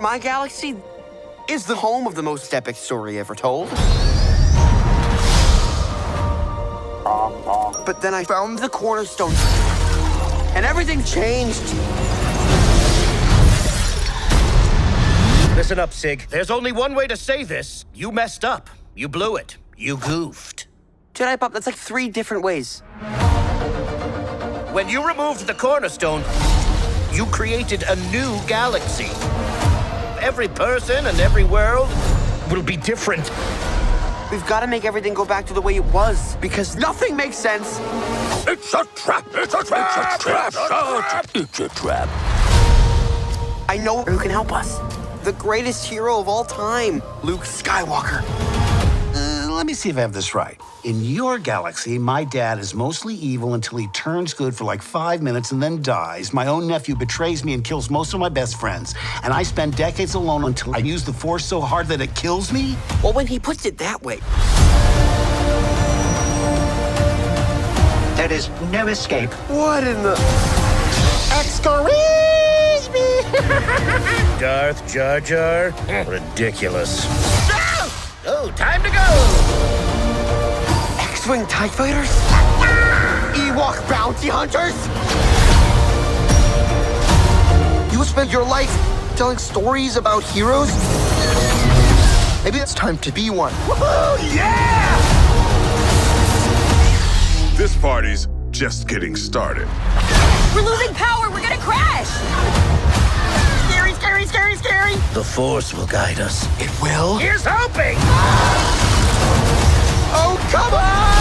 My galaxy is the home of the most epic story ever told. But then I found the cornerstone, and everything changed. Listen up, Sig. There's only one way to say this. You messed up. You blew it. You goofed. Jedi Pop, that's like 3 different ways. When you removed the cornerstone, you created a new galaxy. Every person and every world will be different. We've got to make everything go back to the way it was, because nothing makes sense. It's a trap! It's a trap! It's a trap! It's a trap! I know who can help us. The greatest hero of all time, Luke Skywalker. Let me see if I have this right. In your galaxy, my dad is mostly evil until he turns good for like 5 minutes and then dies. My own nephew betrays me and kills most of my best friends. And I spend decades alone until I use the Force so hard that it kills me? Well, when he puts it that way. There is no escape. What in the... Excuse me! Darth Jar Jar? Ridiculous. Oh, time to go! X-Wing TIE Fighters? Ewok Bounty Hunters? You spend your life telling stories about heroes? Maybe it's time to be one. Woohoo! Yeah! This party's just getting started. We're losing power! We're gonna crash! Scary, scary, scary, scary! The Force will guide us. It will? Here's hoping! Oh, come on!